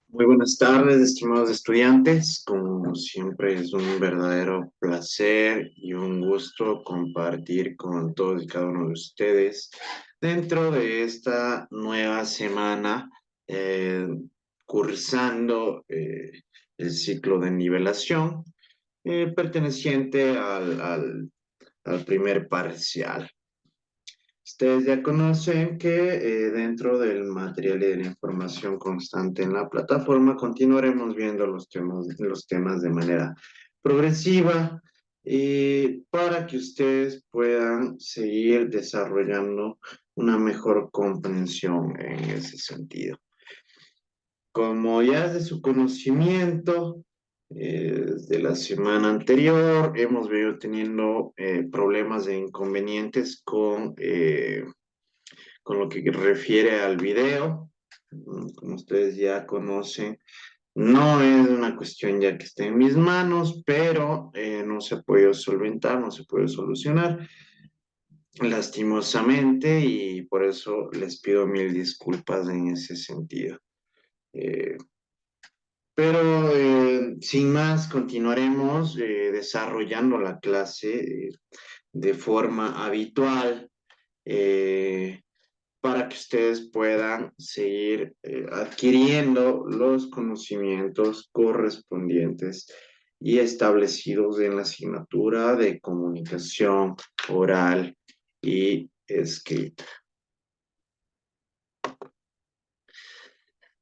Muy buenas tardes, estimados estudiantes. Como siempre, es un verdadero placer y un gusto compartir con todos y cada uno de ustedes dentro de esta nueva semana, eh, cursando el ciclo de nivelación perteneciente al primer parcial. Ustedes ya conocen que dentro del material y de la información constante en la plataforma continuaremos viendo los temas de manera progresiva para que ustedes puedan seguir desarrollando una mejor comprensión en ese sentido. Como ya es de su conocimiento, desde la semana anterior hemos venido teniendo problemas e inconvenientes con lo que refiere al video. Como ustedes ya conocen, no es una cuestión ya que esté en mis manos, pero no se ha podido solventar, no se puede solucionar lastimosamente y por eso les pido mil disculpas en ese sentido. Eh, pero sin más, continuaremos desarrollando la clase de forma habitual. Eh, para que ustedes puedan seguir adquiriendo los conocimientos correspondientes y establecidos en la asignatura de comunicación oral y escrita.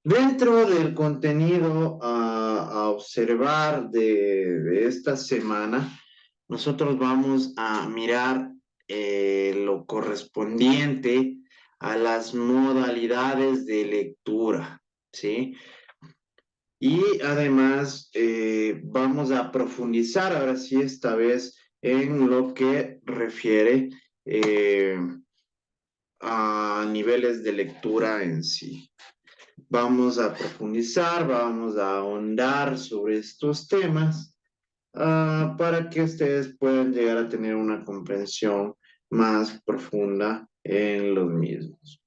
Dentro del contenido a observar de esta semana, nosotros vamos a mirar lo correspondiente a las modalidades de lectura, ¿sí? Y además vamos a profundizar ahora sí esta vez en lo que refiere a niveles de lectura en sí. Vamos a profundizar, vamos a ahondar sobre estos temas para que ustedes puedan llegar a tener una comprensión más profunda en los mismos.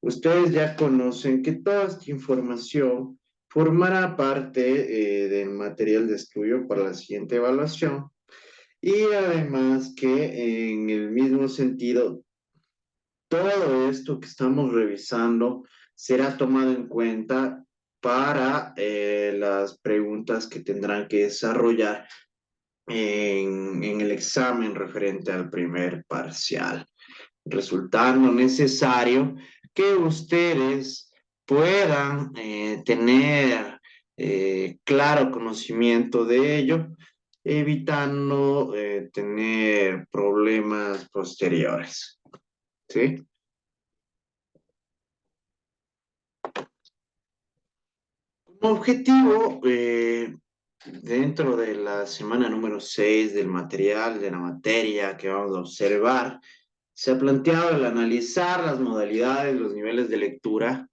Ustedes ya conocen que toda esta información formará parte del material de estudio para la siguiente evaluación y además que en el mismo sentido todo esto que estamos revisando será tomado en cuenta para las preguntas que tendrán que desarrollar en el examen referente al primer parcial, resultando necesario que ustedes puedan tener claro conocimiento de ello, evitando tener problemas posteriores. ¿Sí? Como objetivo, dentro de la semana número 6 del material de la materia que vamos a observar, se ha planteado el analizar las modalidades, los niveles de lectura,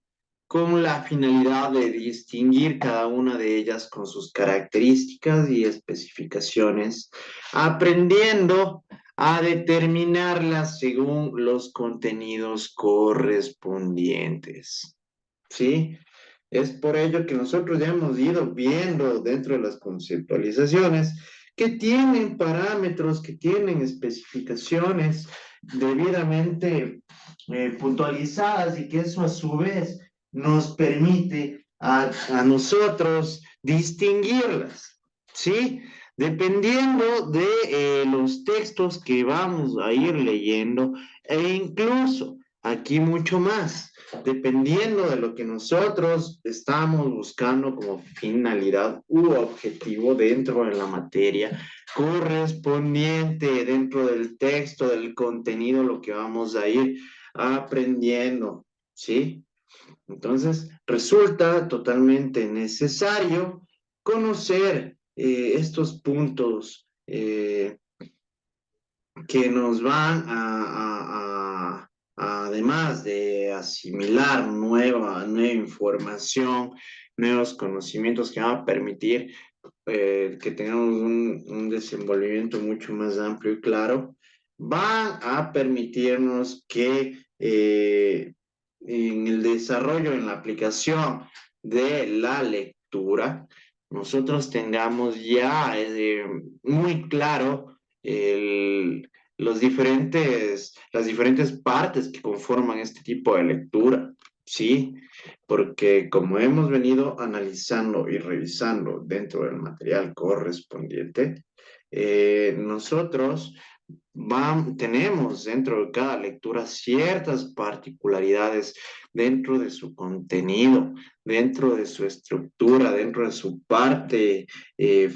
con la finalidad de distinguir cada una de ellas con sus características y especificaciones, aprendiendo a determinarlas según los contenidos correspondientes. ¿Sí? Es por ello que nosotros ya hemos ido viendo dentro de las conceptualizaciones que tienen parámetros, que tienen especificaciones debidamente puntualizadas y que eso a su vez nos permite a nosotros distinguirlas, ¿sí? Dependiendo de los textos que vamos a ir leyendo e incluso aquí mucho más, dependiendo de lo que nosotros estamos buscando como finalidad u objetivo dentro de la materia correspondiente, dentro del texto, del contenido, lo que vamos a ir aprendiendo, ¿sí? Entonces, resulta totalmente necesario conocer estos puntos que nos van además de asimilar nueva información, nuevos conocimientos que van a permitir que tengamos un desenvolvimiento mucho más amplio y claro, van a permitirnos que en el desarrollo, en la aplicación de la lectura, nosotros tengamos ya muy claro las diferentes partes que conforman este tipo de lectura, ¿sí? Porque como hemos venido analizando y revisando dentro del material correspondiente, nosotros tenemos dentro de cada lectura ciertas particularidades dentro de su contenido, dentro de su estructura, dentro de su parte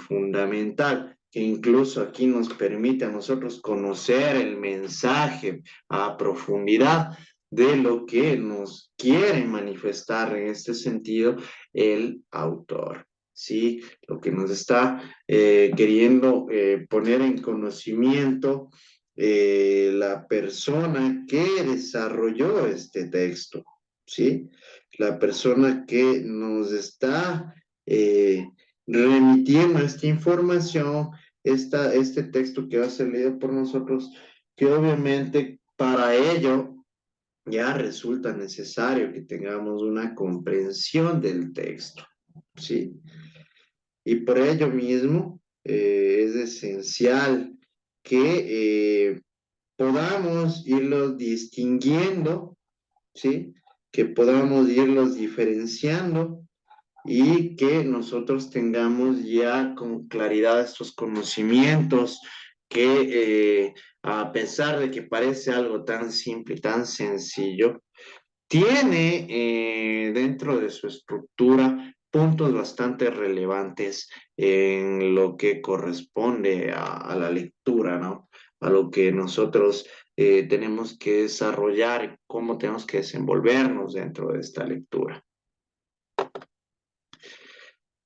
fundamental, que incluso aquí nos permite a nosotros conocer el mensaje a profundidad de lo que nos quiere manifestar en este sentido el autor. ¿Sí? Lo que nos está queriendo poner en conocimiento la persona que desarrolló este texto, ¿sí? La persona que nos está eh, remitiendo esta información, este texto que va a ser leído por nosotros, que obviamente para ello ya resulta necesario que tengamos una comprensión del texto, ¿sí? Y por ello mismo es esencial que podamos irlos distinguiendo, ¿sí? Que podamos irlos diferenciando y que nosotros tengamos ya con claridad estos conocimientos que a pesar de que parece algo tan simple y tan sencillo, tiene dentro de su estructura puntos bastante relevantes en lo que corresponde a la lectura, ¿no? A lo que nosotros tenemos que desarrollar, cómo tenemos que desenvolvernos dentro de esta lectura.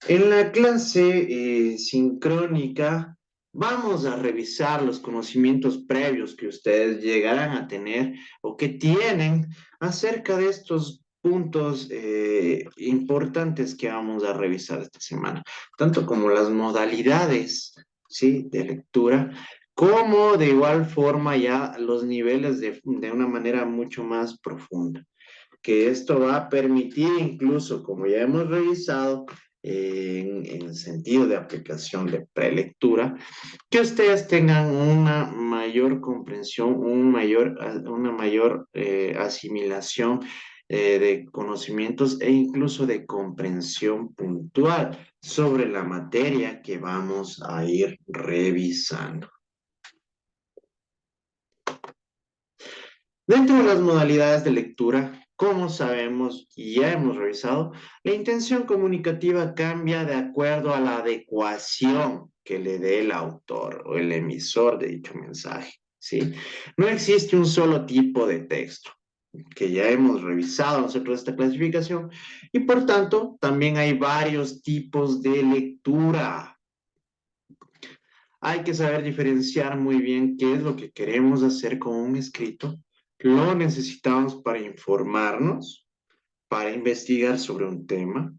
En la clase sincrónica vamos a revisar los conocimientos previos que ustedes llegarán a tener o que tienen acerca de estos puntos importantes que vamos a revisar esta semana, tanto como las modalidades, ¿sí? De lectura, como de igual forma ya los niveles de una manera mucho más profunda, que esto va a permitir incluso, como ya hemos revisado, en el sentido de aplicación de prelectura, que ustedes tengan una mayor comprensión, una mayor asimilación de conocimientos e incluso de comprensión puntual sobre la materia que vamos a ir revisando. Dentro de las modalidades de lectura, como sabemos y ya hemos revisado, la intención comunicativa cambia de acuerdo a la adecuación que le dé el autor o el emisor de dicho mensaje, ¿sí? No existe un solo tipo de texto, que ya hemos revisado nosotros esta clasificación, y por tanto también hay varios tipos de lectura. Hay que saber diferenciar muy bien qué es lo que queremos hacer con un escrito. Lo necesitamos para informarnos, para investigar sobre un tema,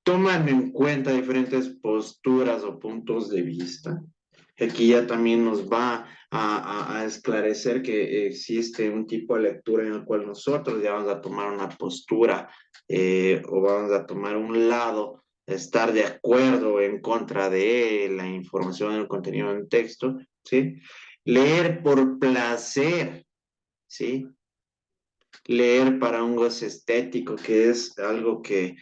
tomando en cuenta diferentes posturas o puntos de vista. Aquí ya también nos va a esclarecer que existe un tipo de lectura en el cual nosotros ya vamos a tomar una postura o vamos a tomar un lado, estar de acuerdo o en contra de la información del contenido del texto, ¿sí? Leer por placer, ¿sí? Leer para un goce estético, que es algo que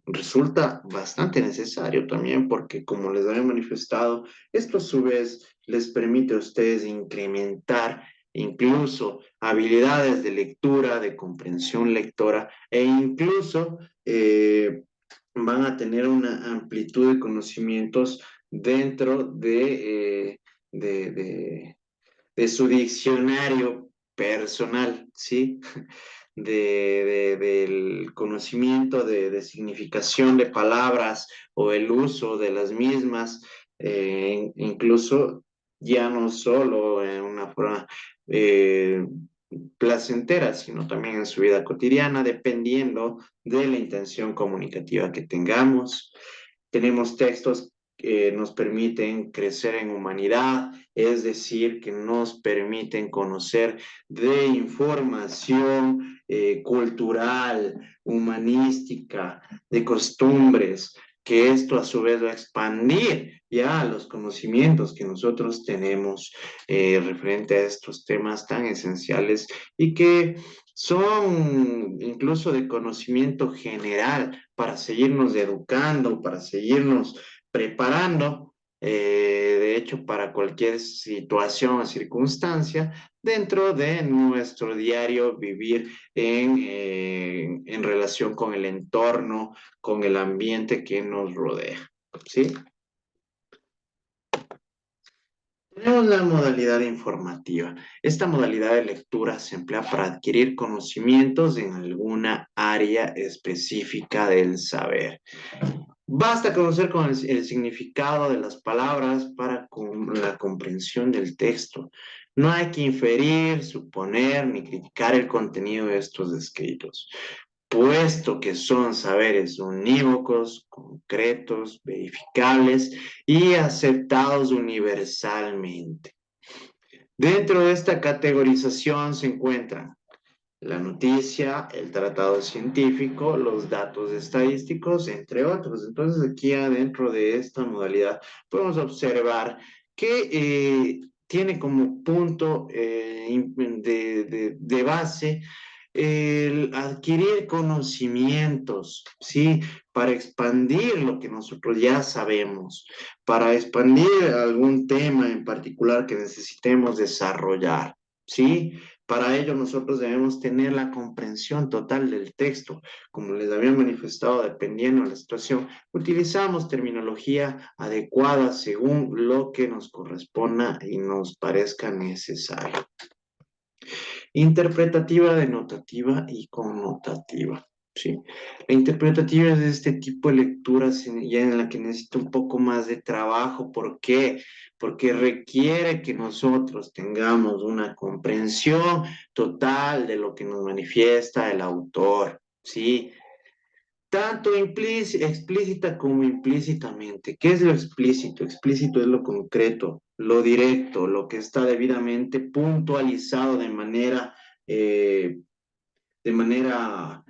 resulta bastante necesario también, porque como les había manifestado, esto a su vez les permite a ustedes incrementar incluso habilidades de lectura, de comprensión lectora, e incluso van a tener una amplitud de conocimientos dentro de su diccionario personal, ¿sí? Del conocimiento de significación de palabras o el uso de las mismas, incluso ya no solo en una forma eh, placentera, sino también en su vida cotidiana, dependiendo de la intención comunicativa que tengamos. Tenemos textos nos permiten crecer en humanidad, es decir, que nos permiten conocer de información cultural, humanística, de costumbres, que esto a su vez va a expandir ya los conocimientos que nosotros tenemos referente a estos temas tan esenciales y que son incluso de conocimiento general para seguirnos educando, para seguirnos preparando, de hecho, para cualquier situación o circunstancia dentro de nuestro diario vivir en relación con el entorno, con el ambiente que nos rodea. ¿Sí? Tenemos la modalidad informativa. Esta modalidad de lectura se emplea para adquirir conocimientos en alguna área específica del saber. Basta conocer con el significado de las palabras para la comprensión del texto. No hay que inferir, suponer ni criticar el contenido de estos escritos, puesto que son saberes unívocos, concretos, verificables y aceptados universalmente. Dentro de esta categorización se encuentran la noticia, el tratado científico, los datos estadísticos, entre otros. Entonces, aquí adentro de esta modalidad podemos observar que tiene como punto de base el adquirir conocimientos, ¿sí? Para expandir lo que nosotros ya sabemos, para expandir algún tema en particular que necesitemos desarrollar, ¿sí? Para ello nosotros debemos tener la comprensión total del texto. Como les había manifestado, dependiendo de la situación, utilizamos terminología adecuada según lo que nos corresponda y nos parezca necesario. Interpretativa, denotativa y connotativa. ¿Sí? La interpretativa es de este tipo de lecturas ya en la que necesita un poco más de trabajo. ¿Por qué? Porque requiere que nosotros tengamos una comprensión total de lo que nos manifiesta el autor. ¿Sí? Tanto explícita como implícitamente. ¿Qué es lo explícito? Explícito es lo concreto, lo directo, lo que está debidamente puntualizado eh, de manera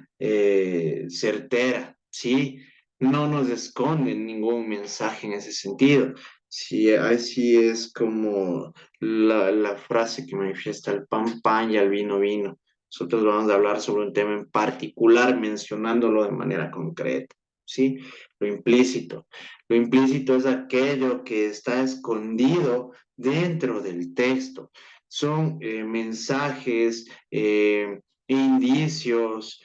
certera, ¿sí? No nos esconde ningún mensaje en ese sentido. Sí, así es como la frase que manifiesta el pan, pan y el vino, vino. Nosotros vamos a hablar sobre un tema en particular, mencionándolo de manera concreta, ¿sí? Lo implícito. Lo implícito es aquello que está escondido dentro del texto. Son mensajes, indicios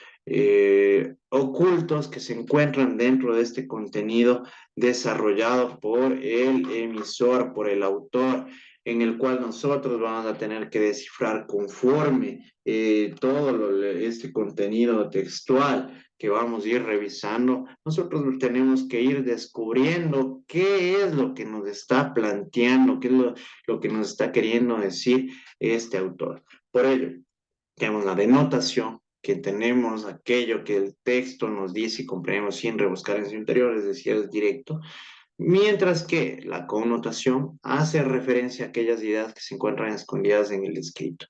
ocultos que se encuentran dentro de este contenido desarrollado por el emisor, por el autor, en el cual nosotros vamos a tener que descifrar conforme este contenido textual que vamos a ir revisando, nosotros tenemos que ir descubriendo qué es lo que nos está planteando, qué es lo que nos está queriendo decir este autor. Por ello, tenemos la denotación, que tenemos aquello que el texto nos dice y comprendemos sin rebuscar en su interior, es decir, es directo, mientras que la connotación hace referencia a aquellas ideas que se encuentran escondidas en el escrito,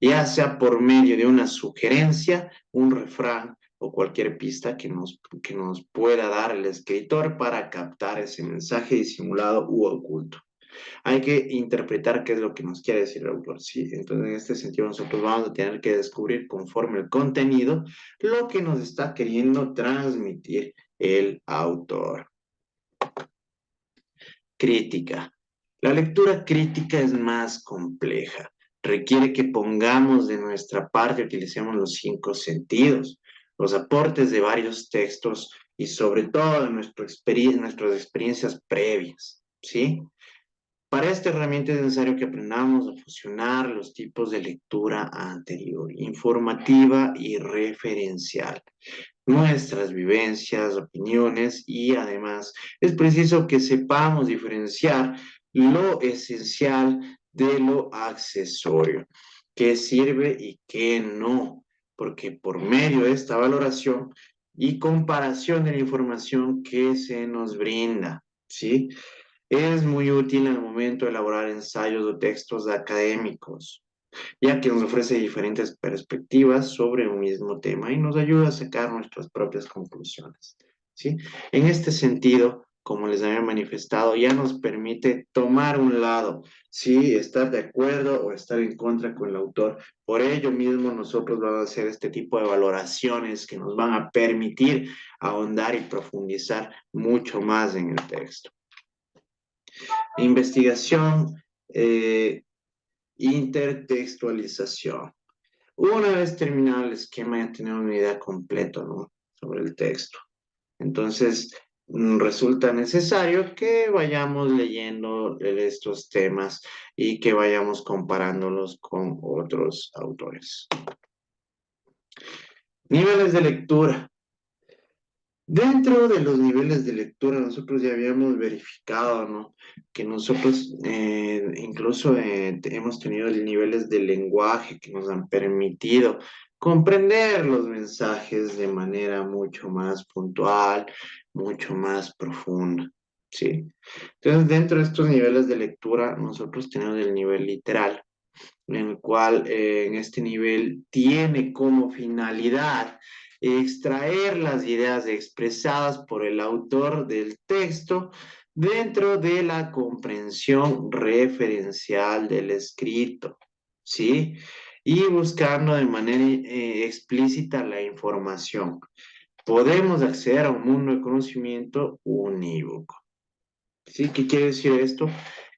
ya sea por medio de una sugerencia, un refrán o cualquier pista que nos pueda dar el escritor para captar ese mensaje disimulado u oculto. Hay que interpretar qué es lo que nos quiere decir el autor, ¿sí? Entonces, en este sentido, nosotros vamos a tener que descubrir conforme el contenido lo que nos está queriendo transmitir el autor. Crítica. La lectura crítica es más compleja. Requiere que pongamos de nuestra parte, utilicemos los 5 sentidos, los aportes de varios textos y sobre todo de nuestras experiencias previas, ¿sí? Para esta herramienta es necesario que aprendamos a fusionar los tipos de lectura anterior, informativa y referencial, nuestras vivencias, opiniones y además es preciso que sepamos diferenciar lo esencial de lo accesorio, qué sirve y qué no, porque por medio de esta valoración y comparación de la información que se nos brinda, ¿sí? Es muy útil en el momento de elaborar ensayos o textos académicos, ya que nos ofrece diferentes perspectivas sobre un mismo tema y nos ayuda a sacar nuestras propias conclusiones, ¿sí? En este sentido, como les había manifestado, ya nos permite tomar un lado, ¿sí? Estar de acuerdo o estar en contra con el autor. Por ello mismo, nosotros vamos a hacer este tipo de valoraciones que nos van a permitir ahondar y profundizar mucho más en el texto. Investigación, eh, intertextualización. Una vez terminado el esquema, ya tenemos una idea completa, ¿no? Sobre el texto. Entonces, resulta necesario que vayamos leyendo estos temas y que vayamos comparándolos con otros autores. Niveles de lectura. Dentro de los niveles de lectura, nosotros ya habíamos verificado, ¿no? Que nosotros incluso hemos tenido niveles de lenguaje que nos han permitido comprender los mensajes de manera mucho más puntual, mucho más profunda, ¿sí? Entonces, dentro de estos niveles de lectura, nosotros tenemos el nivel literal, en el cual en este nivel tiene como finalidad extraer las ideas expresadas por el autor del texto dentro de la comprensión referencial del escrito, ¿sí? Y buscando de manera explícita la información. Podemos acceder a un mundo de conocimiento unívoco. ¿Sí? ¿Qué quiere decir esto?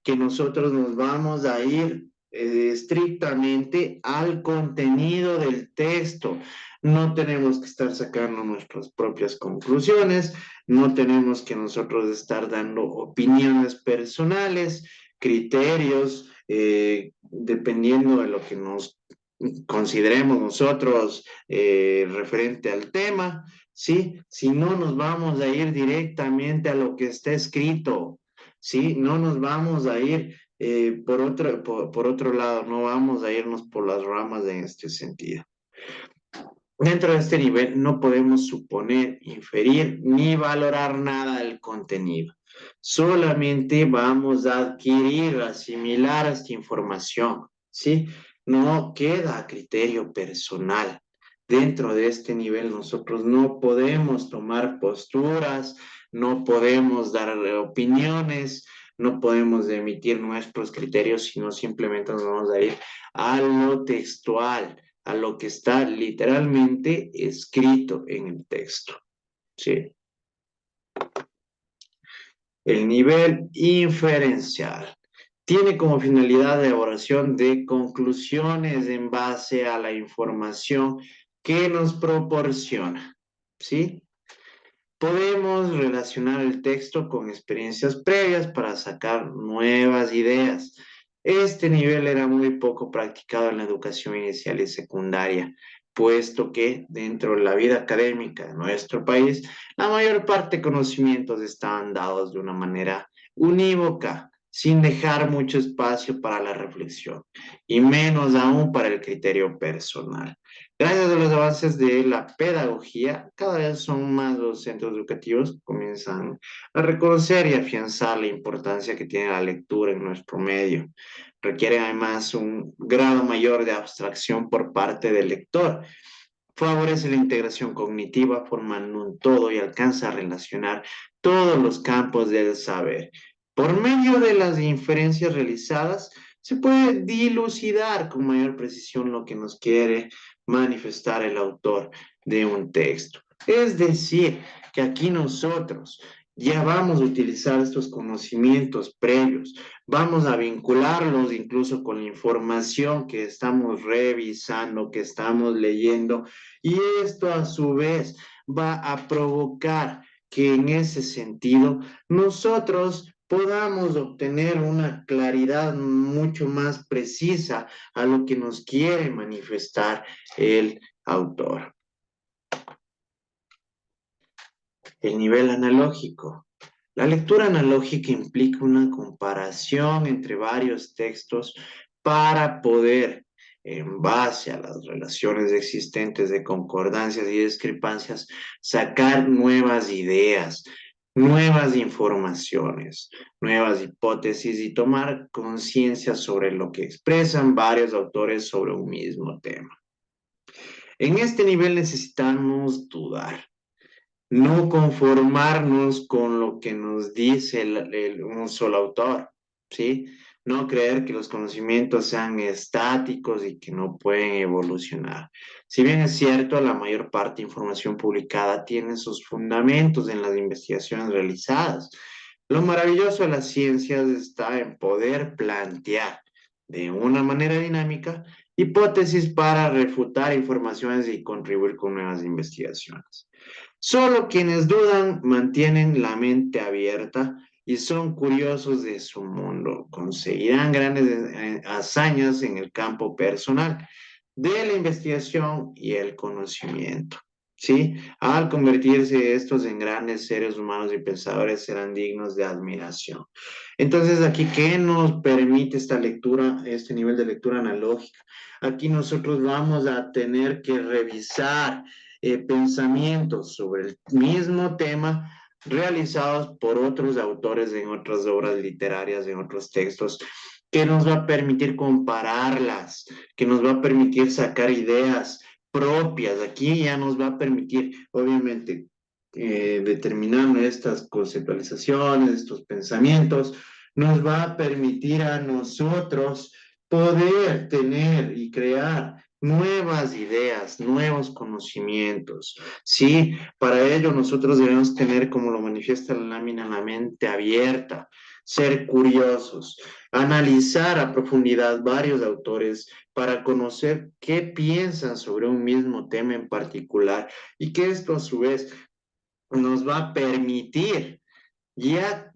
Que nosotros nos vamos a ir estrictamente al contenido del texto. No tenemos que estar sacando nuestras propias conclusiones, no tenemos que nosotros estar dando opiniones personales, criterios, dependiendo de lo que nos consideremos nosotros referente al tema, ¿sí? Si no, nos vamos a ir directamente a lo que está escrito, ¿sí? No nos vamos a ir por otro lado, no vamos a irnos por las ramas en este sentido. Dentro de este nivel no podemos suponer, inferir ni valorar nada del contenido. Solamente vamos a adquirir, asimilar esta información, ¿sí? No queda a criterio personal. Dentro de este nivel nosotros no podemos tomar posturas, no podemos dar opiniones, no podemos emitir nuestros criterios, sino simplemente nos vamos a ir a lo textual, a lo que está literalmente escrito en el texto. ¿Sí? El nivel inferencial tiene como finalidad la elaboración de conclusiones en base a la información que nos proporciona. ¿Sí? Podemos relacionar el texto con experiencias previas para sacar nuevas ideas. Este nivel era muy poco practicado en la educación inicial y secundaria, puesto que dentro de la vida académica de nuestro país, la mayor parte de conocimientos estaban dados de una manera unívoca, sin dejar mucho espacio para la reflexión, y menos aún para el criterio personal. Gracias a los avances de la pedagogía, cada vez son más los centros educativos que comienzan a reconocer y afianzar la importancia que tiene la lectura en nuestro medio. Requiere además un grado mayor de abstracción por parte del lector. Favorece la integración cognitiva, formando un todo y alcanza a relacionar todos los campos del saber. Por medio de las inferencias realizadas, se puede dilucidar con mayor precisión lo que nos quiere manifestar el autor de un texto. Es decir, que aquí nosotros ya vamos a utilizar estos conocimientos previos, vamos a vincularlos incluso con la información que estamos revisando, que estamos leyendo, y esto a su vez va a provocar que en ese sentido nosotros podamos obtener una claridad mucho más precisa a lo que nos quiere manifestar el autor. El nivel analógico. La lectura analógica implica una comparación entre varios textos para poder, en base a las relaciones existentes de concordancias y discrepancias, sacar nuevas ideas. nuevas informaciones, nuevas hipótesis y tomar conciencia sobre lo que expresan varios autores sobre un mismo tema. En este nivel necesitamos dudar, no conformarnos con lo que nos dice un solo autor, ¿sí? No creer que los conocimientos sean estáticos y que no pueden evolucionar. Si bien es cierto, la mayor parte de información publicada tiene sus fundamentos en las investigaciones realizadas. Lo maravilloso de las ciencias está en poder plantear de una manera dinámica hipótesis para refutar informaciones y contribuir con nuevas investigaciones. Solo quienes dudan mantienen la mente abierta y son curiosos de su mundo. Conseguirán grandes hazañas en el campo personal de la investigación y el conocimiento. ¿Sí? Al convertirse estos en grandes seres humanos y pensadores serán dignos de admiración. Entonces, aquí, ¿qué nos permite esta lectura, este nivel de lectura analógica? Aquí nosotros vamos a tener que revisar pensamientos sobre el mismo tema realizados por otros autores en otras obras literarias, en otros textos, que nos va a permitir compararlas, que nos va a permitir sacar ideas propias. Aquí ya nos va a permitir, obviamente, determinando estas conceptualizaciones, estos pensamientos, nos va a permitir a nosotros poder tener y crear nuevas ideas, nuevos conocimientos. Sí, para ello nosotros debemos tener, como lo manifiesta la lámina, la mente abierta, ser curiosos, analizar a profundidad varios autores para conocer qué piensan sobre un mismo tema en particular y que esto a su vez nos va a permitir ya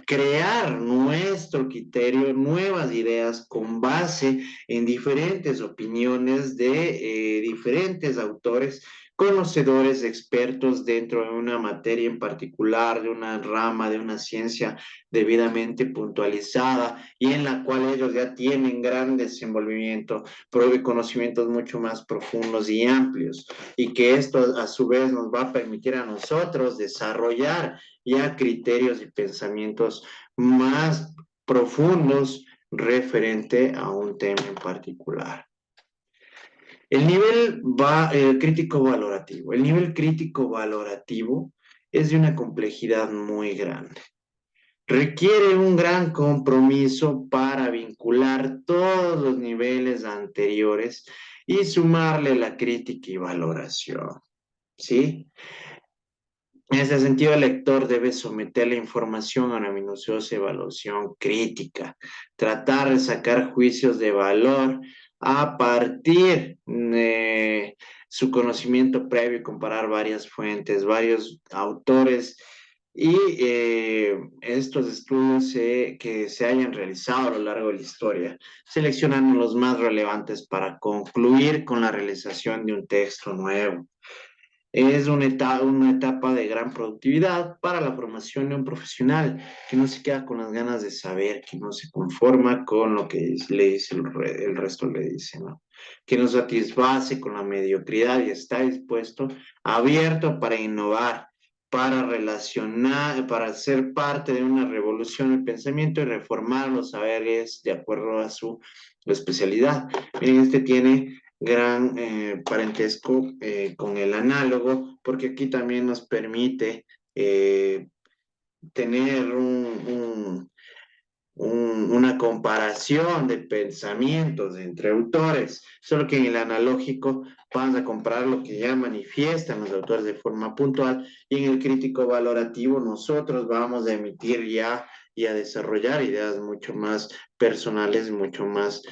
crear nuestro criterio, nuevas ideas con base en diferentes opiniones de diferentes autores, conocedores, expertos dentro de una materia en particular, de una rama, de una ciencia debidamente puntualizada y en la cual ellos ya tienen gran desenvolvimiento, pruebe conocimientos mucho más profundos y amplios, y que esto a su vez nos va a permitir a nosotros desarrollar ya criterios y pensamientos más profundos referente a un tema en particular. El nivel crítico valorativo. El nivel crítico valorativo es de una complejidad muy grande. Requiere un gran compromiso para vincular todos los niveles anteriores y sumarle la crítica y valoración. ¿Sí? En ese sentido, el lector debe someter la información a una minuciosa evaluación crítica, tratar de sacar juicios de valor a partir de su conocimiento previo y comparar varias fuentes, varios autores y estos estudios que se hayan realizado a lo largo de la historia, seleccionando los más relevantes para concluir con la realización de un texto nuevo. Es una etapa de gran productividad para la formación de un profesional que no se queda con las ganas de saber, que no se conforma con lo que le dice el resto le dice, ¿no? Que no satisface con la mediocridad y está dispuesto, abierto para innovar, para relacionar, para ser parte de una revolución del pensamiento y reformar los saberes de acuerdo a su especialidad. Miren, este tiene gran parentesco con el análogo, porque aquí también nos permite tener una comparación de pensamientos entre autores, solo que en el analógico vamos a comparar lo que ya manifiestan los autores de forma puntual y en el crítico valorativo nosotros vamos a emitir ya y a desarrollar ideas mucho más personales, mucho más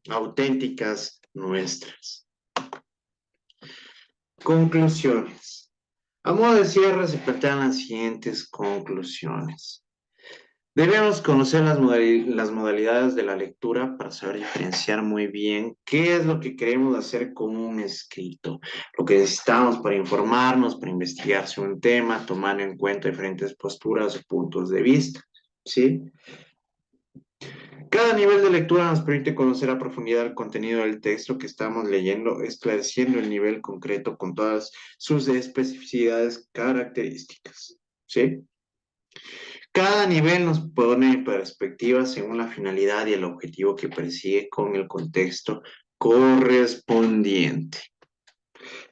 auténticas nuestras. Conclusiones. A modo de cierre se plantean las siguientes conclusiones. Debemos conocer las modalidades de la lectura para saber diferenciar muy bien qué es lo que queremos hacer con un escrito, lo que necesitamos para informarnos, para investigar sobre un tema, tomar en cuenta diferentes posturas o puntos de vista, ¿sí? Cada nivel de lectura nos permite conocer a profundidad el contenido del texto que estamos leyendo, esclareciendo el nivel concreto con todas sus especificidades características. ¿Sí? Cada nivel nos pone en perspectiva según la finalidad y el objetivo que persigue con el contexto correspondiente.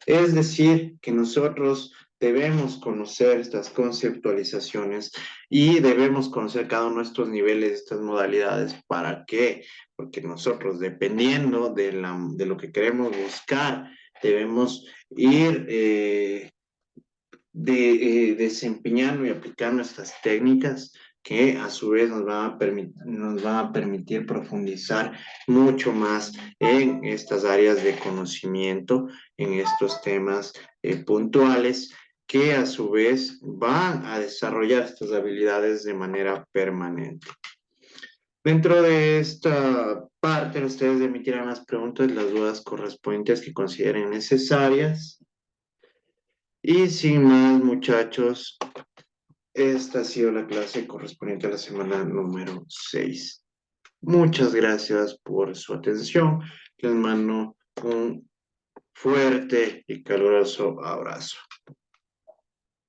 Es decir, que nosotros debemos conocer estas conceptualizaciones y debemos conocer cada uno de estos niveles, estas modalidades. ¿Para qué? Porque nosotros, dependiendo de lo que queremos buscar, debemos ir desempeñando y aplicando estas técnicas que a su vez nos van a permitir profundizar mucho más en estas áreas de conocimiento, en estos temas puntuales, que a su vez van a desarrollar estas habilidades de manera permanente. Dentro de esta parte, ustedes emitirán las preguntas y las dudas correspondientes que consideren necesarias. Y sin más, muchachos, esta ha sido la clase correspondiente a la semana número 6. Muchas gracias por su atención. Les mando un fuerte y caluroso abrazo.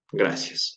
Gracias.